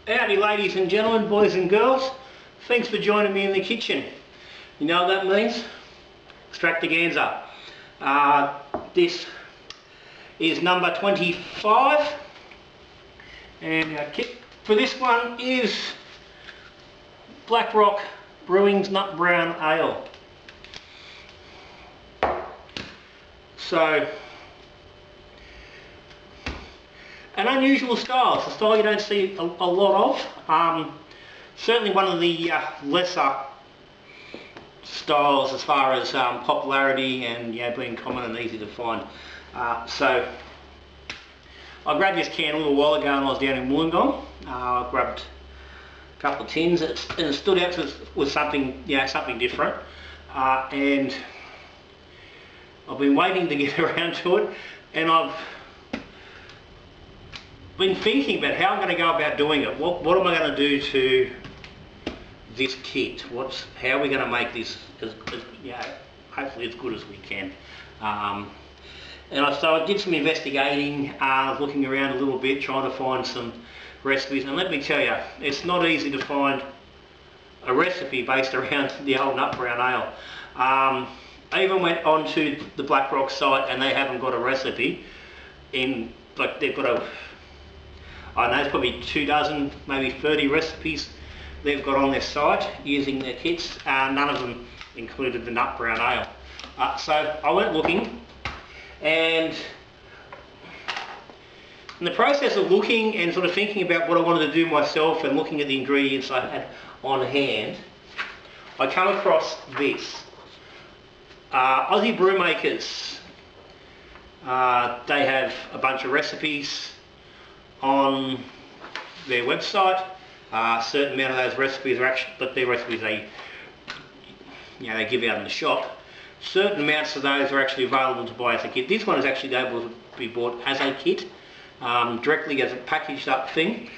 Howdy ladies and gentlemen, boys and girls. Thanks for joining me in the kitchen. You know what that means? Extractaganza. This is number 25 and our kit for this one is Black Rock Brewing's Nut Brown Ale. So, an unusual style. It's a style you don't see a lot of. Certainly one of the lesser styles as far as popularity and being common and easy to find. So I grabbed this can a little while ago when I was down in Wollongong. I grabbed a couple of tins and it stood out with something, something different. And I've been waiting to get around to it, and I've been thinking about how I'm going to go about doing it. What am I going to do to this kit? How are we going to make this hopefully as good as we can? So I did some investigating, looking around a little bit, trying to find some recipes, and let me tell you, it's not easy to find a recipe based around the old Nut Brown Ale. I even went onto the Black Rock site and they haven't got a recipe in, like they've got I know it's probably 24, maybe 30 recipes they've got on their site using their kits. None of them included the Nut Brown Ale. So I went looking, and in the process of looking and sort of thinking about what I wanted to do myself and looking at the ingredients I had on hand, I come across this. Aussie Brewmakers, they have a bunch of recipes on their website. A certain amount of those recipes are actually, but their recipes they give out in the shop. Certain amounts of those are actually available to buy as a kit. This one is actually able to be bought as a kit, directly as a packaged up thing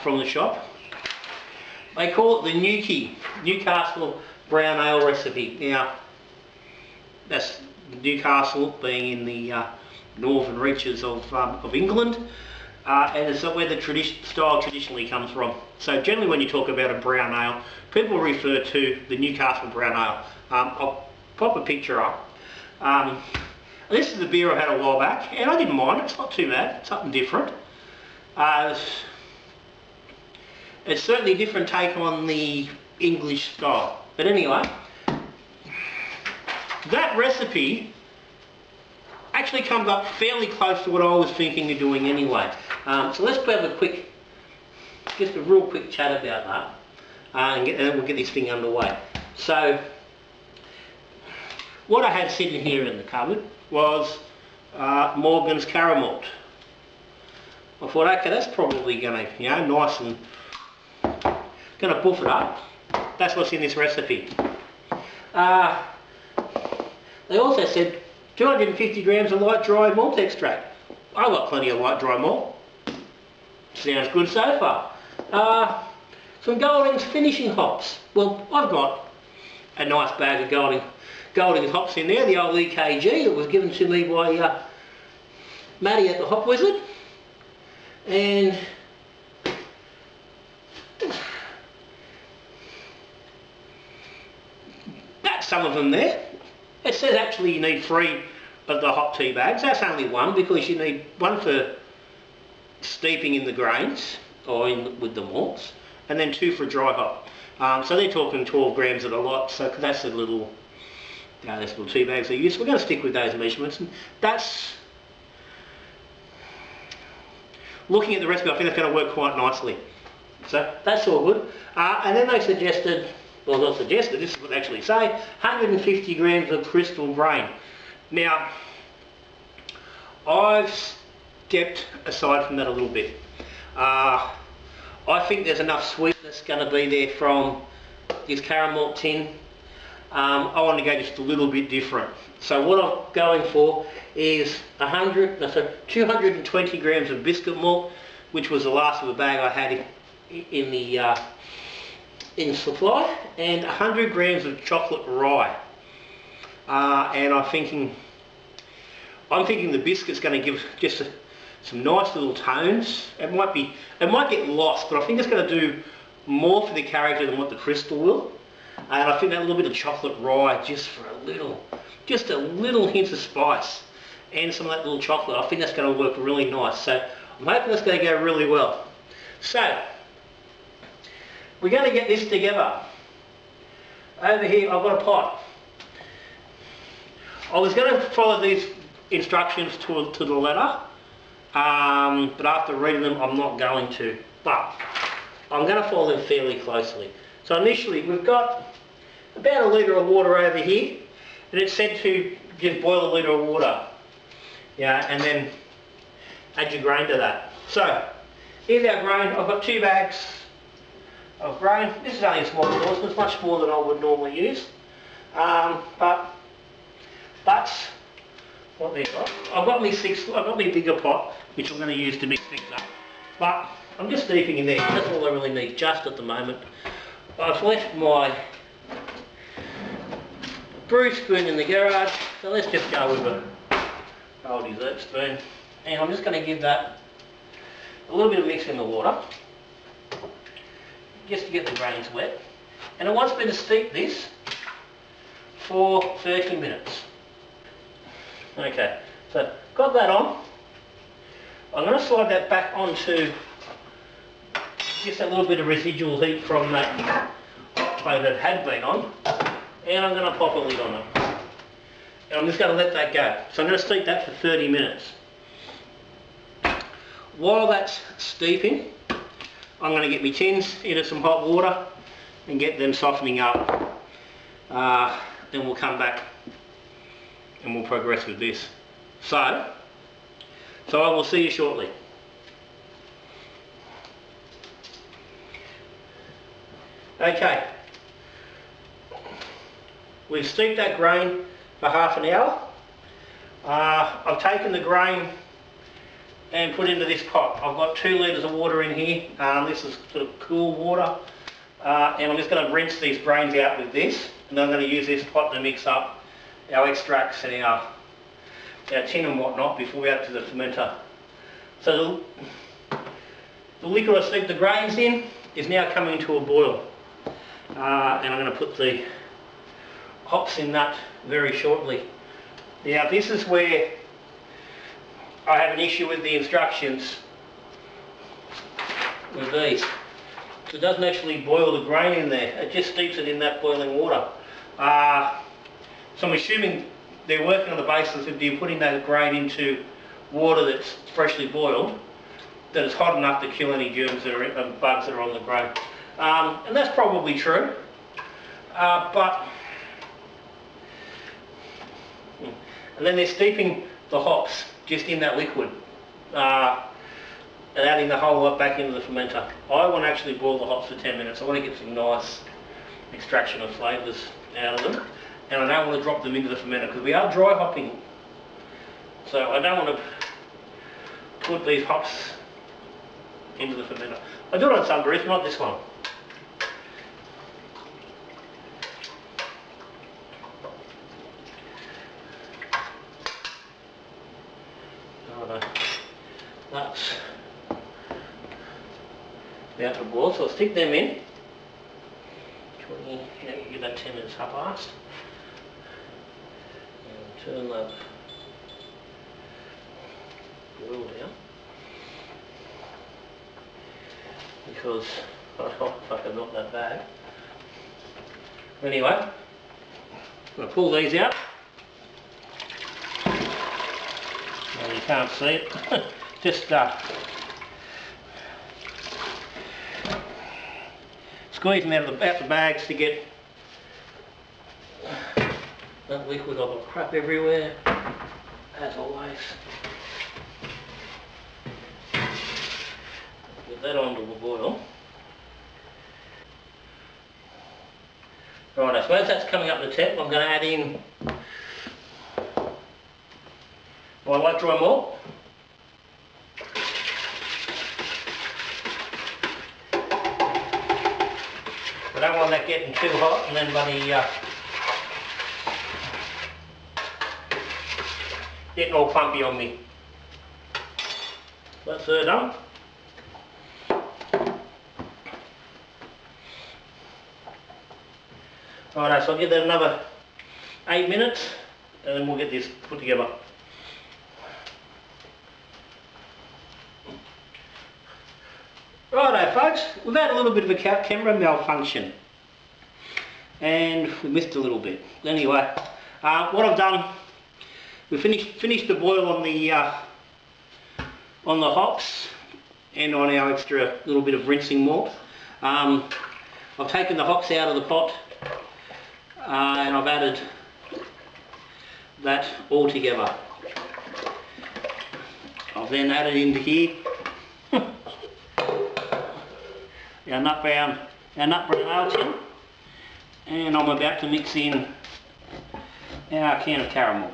from the shop. They call it the Newcastle Brown Ale recipe. Now, that's Newcastle being in the northern reaches of England, and it's where the style traditionally comes from. So generally when you talk about a brown ale, people refer to the Newcastle Brown Ale. I'll pop a picture up. This is the beer I had a while back, and I didn't mind it. It's not too bad. It's something different. It's certainly a different take on the English style. But anyway, that recipe actually comes up fairly close to what I was thinking of doing anyway. So let's have just a real quick chat about that, and then we'll get this thing underway. So what I had sitting here in the cupboard was Morgan's Caramel. I thought, okay, that's probably going to, nice and going to buff it up. That's what's in this recipe. They also said 250 grams of light dry malt extract. I've got plenty of light dry malt. Sounds good so far. Some Golding's finishing hops. Well, I've got a nice bag of Golding's hops in there, the old EKG that was given to me by Matty at the Hop Wizard. And that's some of them there. It says actually you need 3 of the hot tea bags. That's only one because you need one for steeping in the grains or with the malts, and then 2 for dry hop. So they're talking 12 grams of a lot. So that's the little, little tea bags they use. We're going to stick with those measurements. And that's, looking at the recipe, I think it's going to work quite nicely. So that's all good. And then they suggested, well, not suggested, this is what they actually say, 150 grams of crystal grain. Now, I've stepped aside from that a little bit. I think there's enough sweetness going to be there from this caramel tin. I want to go just a little bit different. So what I'm going for is 220 grams of biscuit malt, which was the last of the bag I had in supply, and 100 grams of chocolate rye. And I'm thinking the biscuit's going to give just some nice little tones. It might get lost, but I think it's going to do more for the character than what the crystal will. And I think that little bit of chocolate rye, just a little hint of spice, and some of that little chocolate, I think that's going to work really nice. So I'm hoping that's going to go really well. So we're going to get this together. Over here I've got a pot. I was going to follow these instructions to the letter, but after reading them I'm not going to. But I'm going to follow them fairly closely. So initially we've got about a litre of water over here, and it's said to just boil a litre of water. Yeah, and then add your grain to that. So here's our grain. I've got 2 bags of grain. This is only a small portion, it's much smaller than I would normally use. But that's what they've got. I've got my bigger pot, which I'm going to use to mix things up. But I'm just steeping in there. That's all I really need just at the moment. I've left my brew spoon in the garage, so let's just go with a old dessert spoon. And I'm just going to give that a little bit of mix in the water, just to get the grains wet. And it wants me to steep this for 30 minutes. Okay, so got that on. I'm going to slide that back onto just a little bit of residual heat from that hot plate that had been on, and I'm going to pop a lid on it. And I'm just going to let that go. So I'm going to steep that for 30 minutes. While that's steeping, I'm going to get my tins into some hot water and get them softening up. Then we'll come back and we'll progress with this. So I will see you shortly. Okay, we've steeped that grain for half an hour. I've taken the grain and put into this pot. I've got 2 litres of water in here. This is sort of cool water, and I'm just going to rinse these grains out with this, and I'm going to use this pot to mix up our extracts and our tin and whatnot before we add it to the fermenter. So the liquid I steeped the grains in is now coming to a boil, and I'm going to put the hops in that very shortly. Now this is where I have an issue with the instructions with these. It doesn't actually boil the grain in there, it just steeps it in that boiling water. So I'm assuming they're working on the basis of you putting that grain into water that's freshly boiled, that it's hot enough to kill any germs that are and bugs that are on the grain. And that's probably true, and then they're steeping the hops just in that liquid and adding the whole lot back into the fermenter. I want to actually boil the hops for 10 minutes. I want to get some nice extraction of flavours out of them, and I don't want to drop them into the fermenter because we are dry hopping, so I don't want to put these hops into the fermenter. I do it on some brews, not this one. That's about to boil, so I'll stick them in. 20, you know, you give that 10 minutes half past. And turn that boil down. Because I don't know if I can knock that bag. Anyway, I'm going to pull these out. Well, you can't see it. Just squeeze them out the bags to get that liquid. I've got crap everywhere, as always. Get that onto the boil. Right, I suppose that's coming up the tap. I'm going to add in my light dry malt. I don't want that getting too hot and then bloody getting all pumpy on me. That's her done. Righto, so I'll give that another 8 minutes and then we'll get this put together. Righto folks, we've had a little bit of a camera malfunction and we missed a little bit. Anyway, what I've done, we finished the boil on the hops and on our extra little bit of rinsing malt. I've taken the hops out of the pot and I've added that all together. I've then added into here our nut brown ale tin, and I'm about to mix in our can of caramel.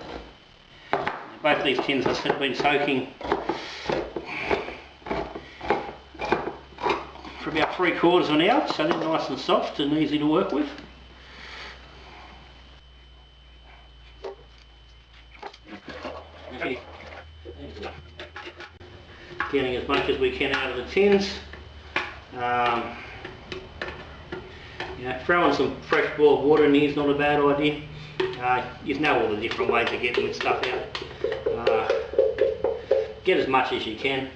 Both these tins have been soaking for about 3/4 of an hour, so they're nice and soft and easy to work with. Getting as much as we can out of the tins. Throwing some fresh boiled water in here is not a bad idea. You know all the different ways of getting this stuff out. Get as much as you can.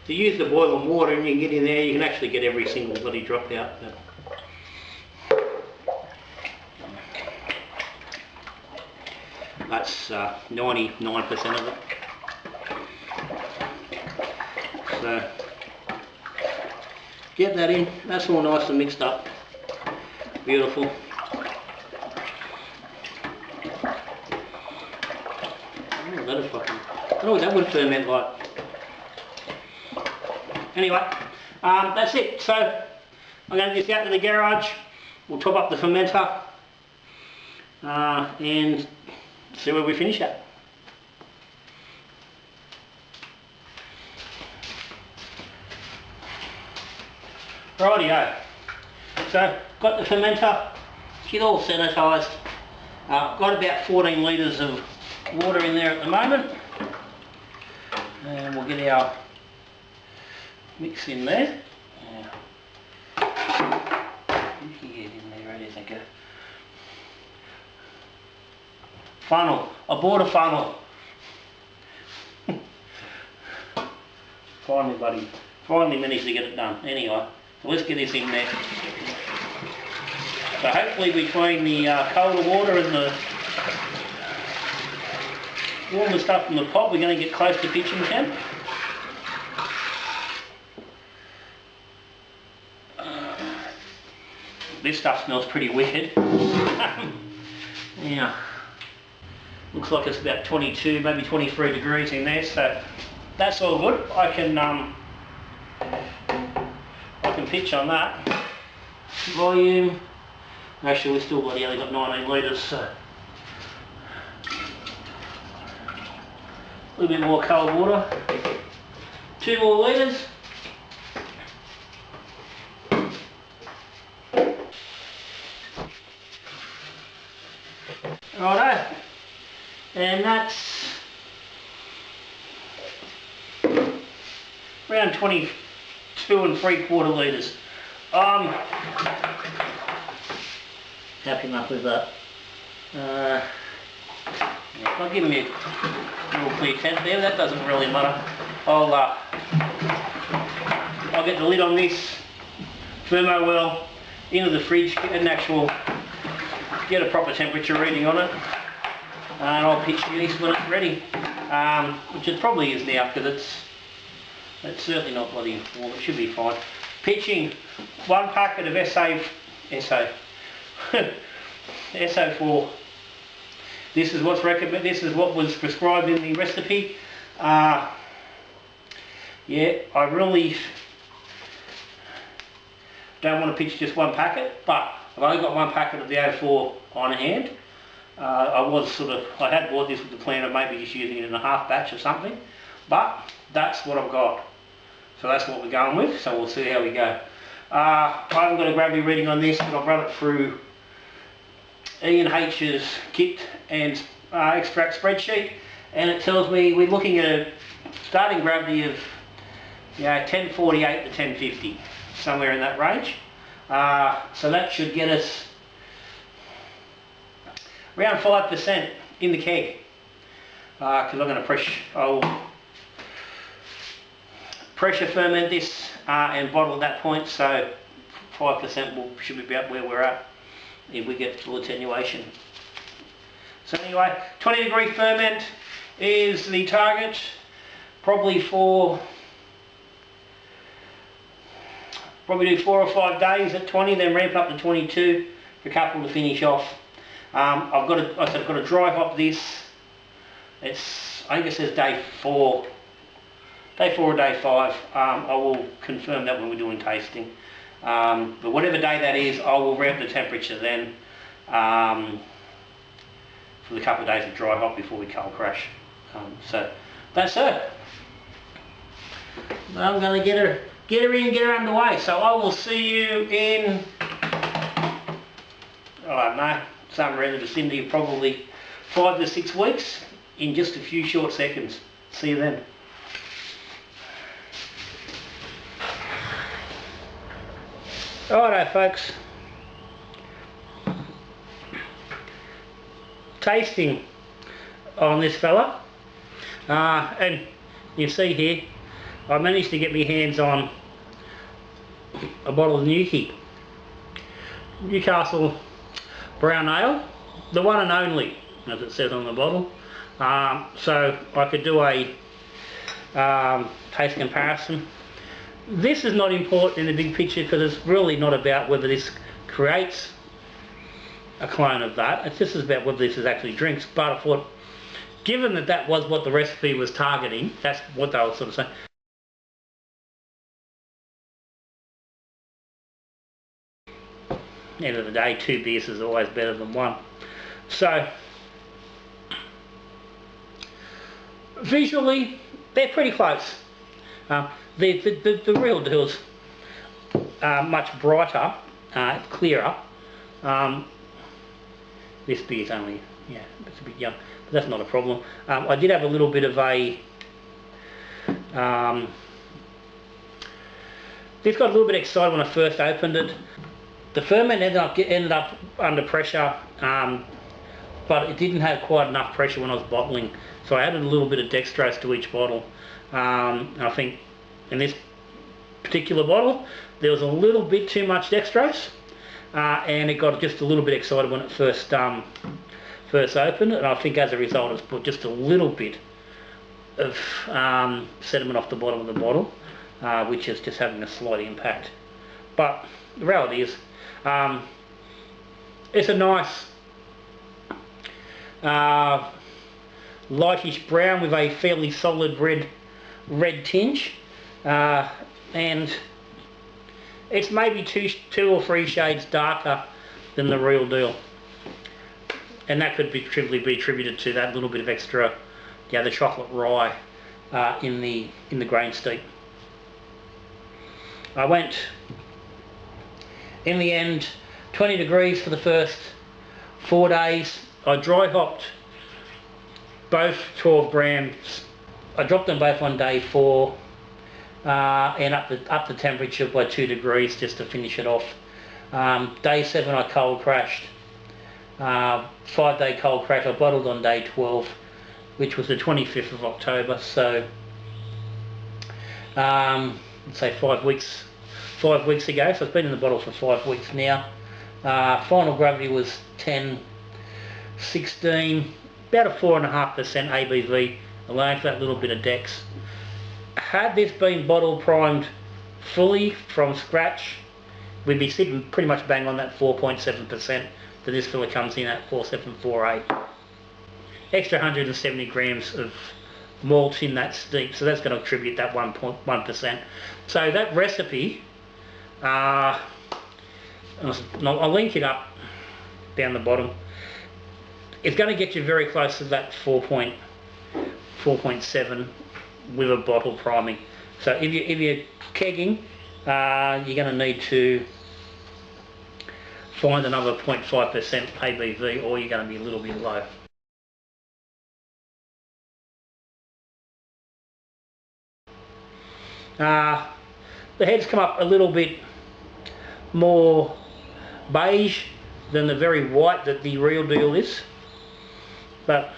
If you use the boiling water and you can get in there, you can actually get every single bloody drop out. That's 99% of it. So get that in, that's all nice and mixed up. Beautiful. Oh, that is fucking, I don't know what that would ferment like. Anyway, that's it. So I'm going to get this out to the garage, we'll top up the fermenter and see where we finish at. Rightio, so got the fermenter, she's all sanitised, got about 14 litres of water in there at the moment, and we'll get our mix in there. You can get in there, ready to go. Funnel, I bought a funnel. Finally managed to get it done. Anyway, so let's get this in there. So hopefully between the colder water and the warmer stuff from the pot, we're going to get close to pitching temp. This stuff smells pretty wicked. Yeah, looks like it's about 22, maybe 23 degrees in there, so that's all good. I can pitch on that. Volume, actually we've still only got 19 litres, so a little bit more cold water, 2 more litres. Righto, and that's around 22 3/4 litres. Happy enough with that. I'll give me a little clear tent there, that doesn't really matter. I'll get the lid on this, thermo well, into the fridge, get a proper temperature reading on it, and I'll pitch this when it's ready, which it probably is now, because it's certainly not bloody warm, it should be fine. Pitching 1 packet of SO4. This is what's recommended. This is what was prescribed in the recipe. Yeah, I really don't want to pitch just 1 packet, but I've only got 1 packet of the O4 on hand. I had bought this with the plan of maybe just using it in a half batch or something, but that's what I've got. So that's what we're going with, so we'll see how we go. I haven't got a gravity reading on this, but I've run it through E&H's kit and extract spreadsheet, and it tells me we're looking at a starting gravity of Yeah, 1048 to 1050, somewhere in that range. So that should get us around 5% in the keg. Because I'm going to I'll pressure ferment this and bottle at that point, so 5% should be about where we're at if we get full attenuation. So anyway, 20 degree ferment is the target, probably do 4 or 5 days at 20, then ramp up to 22 for a couple to finish off. I've got to dry hop this. I think it says day 4 or day 5. I will confirm that when we're doing tasting. But whatever day that is, I will ramp the temperature then for the couple of days of dry hop before we cold crash. So that's it. I'm going to get her in, get her underway. So I will see you in, I don't know, somewhere in the vicinity of probably 5 to 6 weeks in just a few short seconds. See you then. Alright folks, tasting on this fella, and you see here I managed to get my hands on a bottle of Newcastle Brown Ale, the one and only, as it says on the bottle. So I could do a taste comparison. This is not important in the big picture because it's really not about whether this creates a clone of that. It's just about whether this is actually drinks. But I thought, given that that was what the recipe was targeting, that's what they were sort of saying. End of the day, 2 beers is always better than 1. So visually, they're pretty close. The real deal's much brighter, clearer. This beer's only, yeah, it's a bit young, but that's not a problem. I did have a little bit of a, this got a little bit excited when I first opened it. The ferment ended up under pressure, but it didn't have quite enough pressure when I was bottling, so I added a little bit of dextrose to each bottle. I think in this particular bottle there was a little bit too much dextrose, and it got just a little bit excited when it first opened, and I think as a result it's put just a little bit of sediment off the bottom of the bottle, which is just having a slight impact. But the reality is it's a nice lightish brown with a fairly solid red tinge, and it's maybe two or three shades darker than the real deal, and that could be attributed to that little bit of extra, yeah, the chocolate rye in the grain steep. I went, in the end, 20 degrees for the first 4 days. I dry hopped both 12 grams. I dropped them both on day 4 and up the temperature by 2 degrees just to finish it off. Day 7 I cold crashed. 5-day cold crash. I bottled on day 12, which was the 25th of October. So let's say 5 weeks ago. So it's been in the bottle for 5 weeks now. Final gravity was 10-16, about a 4.5% ABV alone for that little bit of dex. Had this been bottle primed fully from scratch, we'd be sitting pretty much bang on that 4.7% that this filler comes in at, 4748. Extra 170 grams of malt in that steep, so that's going to attribute that 1.1%. So that recipe, I'll link it up down the bottom. It's going to get you very close to that 4.7 with a bottle priming. So if you're kegging, you're going to need to find another 0.5% ABV, or you're going to be a little bit low. The heads come up a little bit more beige than the very white that the real deal is, but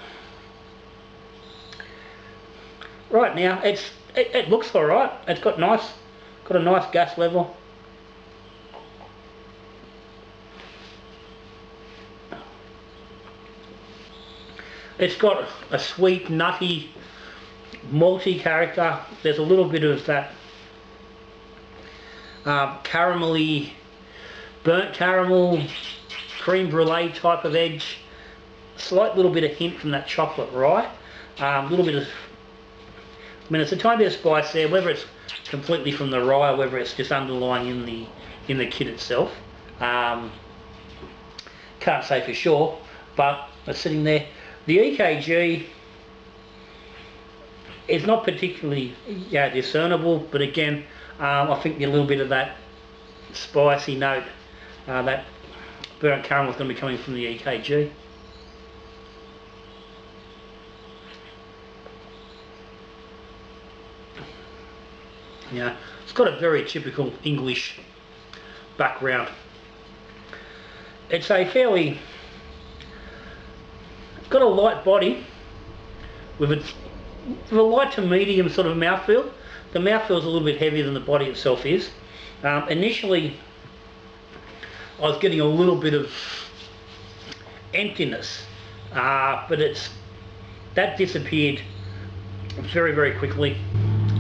right now it looks all right. It's got a nice gas level. It's got a sweet, nutty, malty character. There's a little bit of that caramelly, burnt caramel, creme brulee type of edge. Slight little bit of hint from that chocolate rye. A little bit of, I mean, it's a tiny bit of spice there, whether it's completely from the rye or whether it's just underlying in the kit itself. Can't say for sure, but it's sitting there. The EKG is not particularly discernible, but again, I think a little bit of that spicy note, that burnt caramel is going to be coming from the EKG. Yeah, it's got a very typical English background. It's a fairly, got a light body with a light to medium sort of mouthfeel. The mouthfeel is a little bit heavier than the body itself is. Initially, I was getting a little bit of emptiness, but that disappeared very, very quickly.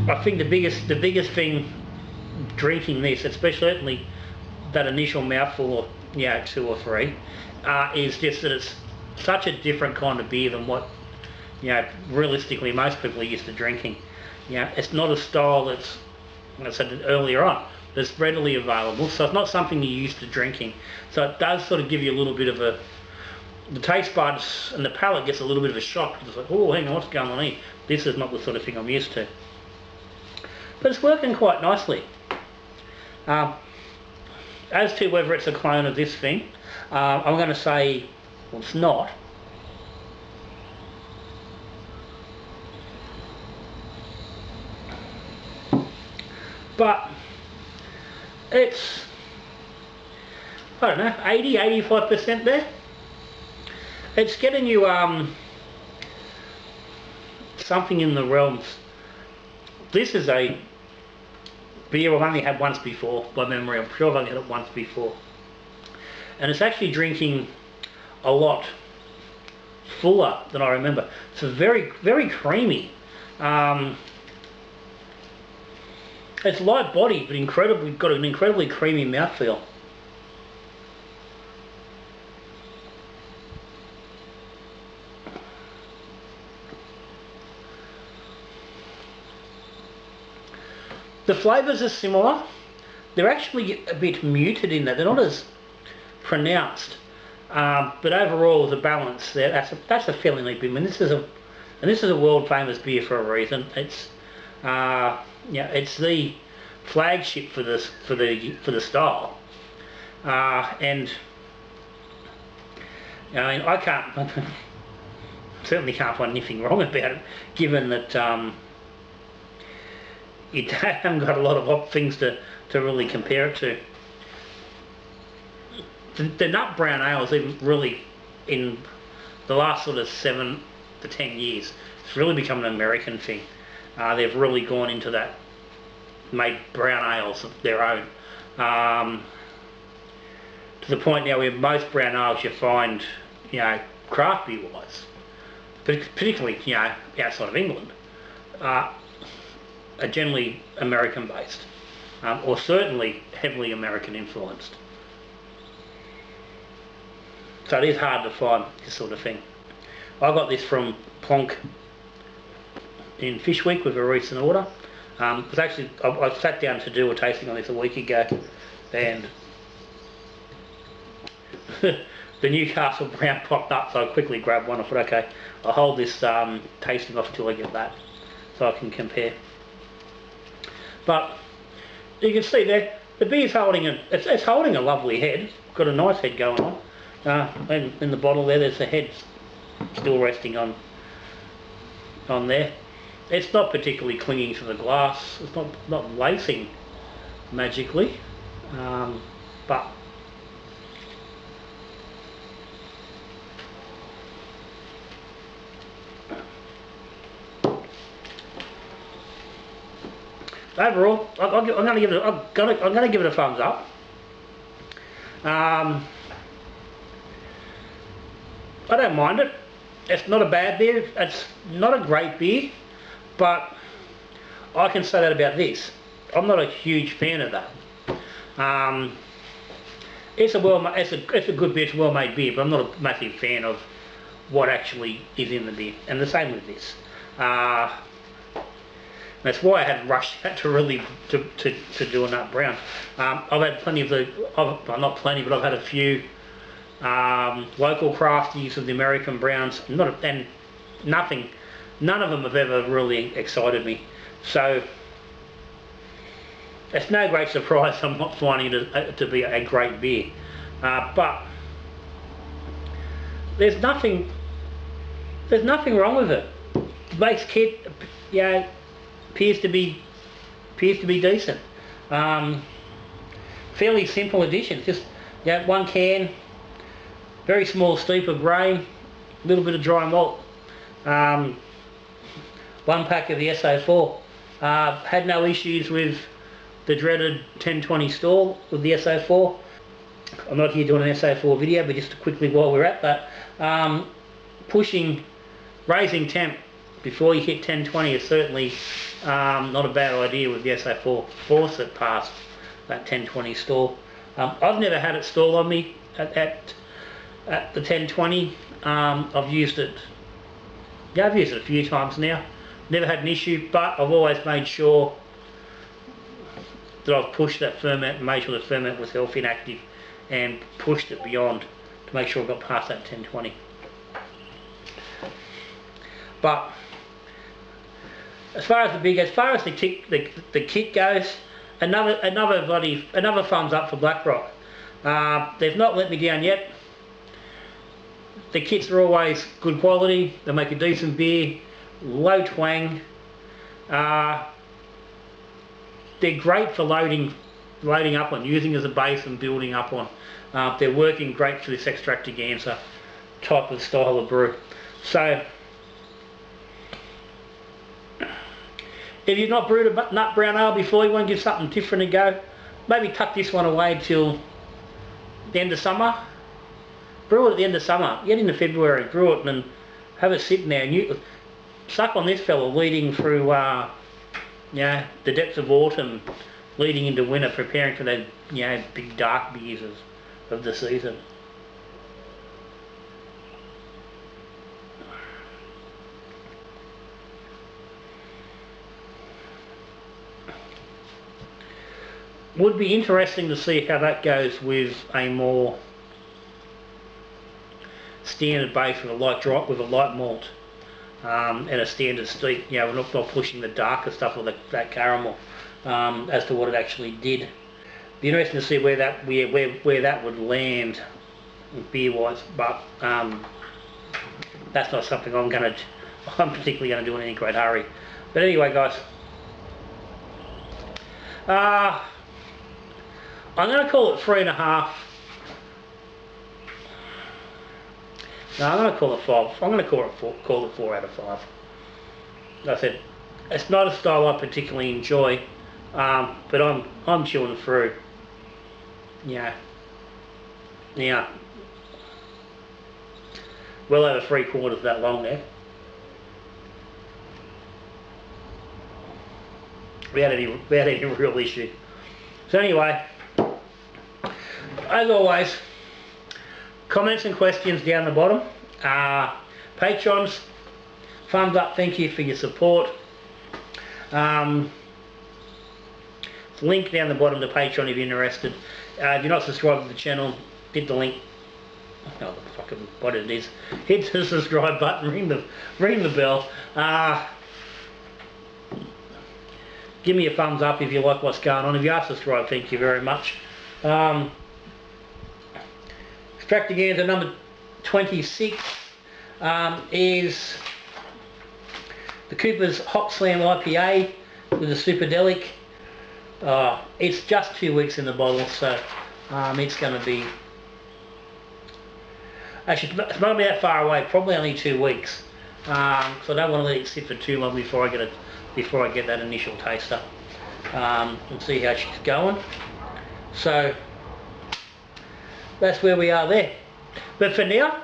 I think the biggest thing drinking this, especially that initial mouthful, or 2 or 3, is just that it's such a different kind of beer than what realistically most people are used to drinking. It's not a style that's, like I said earlier on, that's readily available, so it's not something you're used to drinking. So it does sort of give you a little bit of the taste buds and the palate gets a little bit of a shock. It's like, oh, hang on, what's going on here? This is not the sort of thing I'm used to. But it's working quite nicely. As to whether it's a clone of this thing, I'm going to say, well, it's not. But it's, I don't know, 80-85% there. It's getting you something in the realms. This is a beer I've only had once before, by memory. I'm sure I've only had it once before. And it's actually drinking a lot fuller than I remember. It's very, very creamy. It's light bodied, but got an incredibly creamy mouthfeel. The flavours are similar. They're actually a bit muted in that. They're not as pronounced. But overall, the balance there, that's a fairly neat beer. I mean, this is a world famous beer for a reason. It's it's the flagship for the style. And I mean, I can't certainly can't find anything wrong about it, given that it hasn't got a lot of things to really compare it to. The nut brown ales, even really in the last sort of 7 to 10 years, it's really become an American thing. They've really gone into that, made brown ales of their own. To the point now where most brown ales you find, craft beer wise, particularly outside of England, are generally American based, or certainly heavily American influenced. So it is hard to find this sort of thing. I got this from Plonk in Fish Week with a recent order. Because actually I sat down to do a tasting on this a week ago, and the Newcastle Brown popped up, so I quickly grabbed one. I thought, okay, I'll hold this tasting off until I get that, so I can compare. But you can see there, the beer's holding it's holding a lovely head. Got a nice head going on. And in the bottle there's the head still resting on there. It's not particularly clinging to the glass. It's not lacing magically, but overall, I'm going to give it a thumbs up. I don't mind it. It's not a bad beer. It's not a great beer, but I can say that about this. I'm not a huge fan of that. It's a good beer. It's a well-made beer, but I'm not a massive fan of what actually is in the beer. And the same with this. That's why I had rushed out to really to do a nut brown. I've had plenty of well, not plenty, but I've had a few local crafties of the American browns. None of them have ever really excited me. So it's no great surprise I'm not finding it to be a great beer. But there's nothing wrong with it. The base kit, appears to be decent. Fairly simple additions. Just one can, very small steep of grain, a little bit of dry malt, one pack of the SO4. Had no issues with the dreaded 1020 stall with the SO4. I'm not here doing an SO4 video, but just quickly while we're at that, raising temp before you hit 1020 is certainly not a bad idea with the SO4. Force it past that 1020 stall. I've never had it stall on me at the 1020. I've used it a few times now. Never had an issue, but I've always made sure that I've pushed that ferment and made sure the ferment was healthy and active, and pushed it beyond to make sure I got past that 1020. But as far as the kit goes, another thumbs up for BlackRock. They've not let me down yet. The kits are always good quality. They make a decent beer, low twang. They're great for loading up on, using as a base and building up on. They're working great for this Extractaganza type of style of brew. So if you've not brewed a nut brown ale before, you want to give something different a go, maybe tuck this one away till the end of summer. Brew it at the end of summer. Get into February, brew it and have it sitting there. And you suck on this fella leading through the depths of autumn, leading into winter, preparing for the big dark beers of the season. Would be interesting to see how that goes with a more standard base with a light malt and a standard steep. We're not pushing the darker stuff or that caramel as to what it actually did. Be interesting to see where that would land beer wise, but that's not something I'm particularly going to do in any great hurry. But anyway, guys. I'm going to call it 3.5. No, I'm going to call it 5. I'm going to call it 4 out of 5. Like I said, it's not a style I particularly enjoy, but I'm chewing through. Well over 3/4 of that long there. Without any real issue. So anyway, as always, comments and questions down the bottom. Patrons, thumbs up, thank you for your support. Link down the bottom to Patreon if you're interested. If you're not subscribed to the channel, hit the link. Oh, fucking what it is. Hit the subscribe button, ring the bell. Give me a thumbs up if you like what's going on. If you are subscribed, thank you very much. Extractaganza number 26 is the Cooper's Hot Slam IPA with a Superdelic. It's just 2 weeks in the bottle, so it's going to be... Actually, it's not going to be that far away, probably only 2 weeks. So I don't want to let it sit for too long before I get that initial taster. And see how she's going. So that's where we are there. But for now,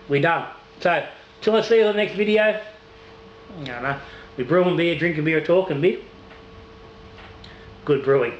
we're done. So till I see you in the next video, I don't know, we're brewing beer, drinking beer, talking beer. Good brewing.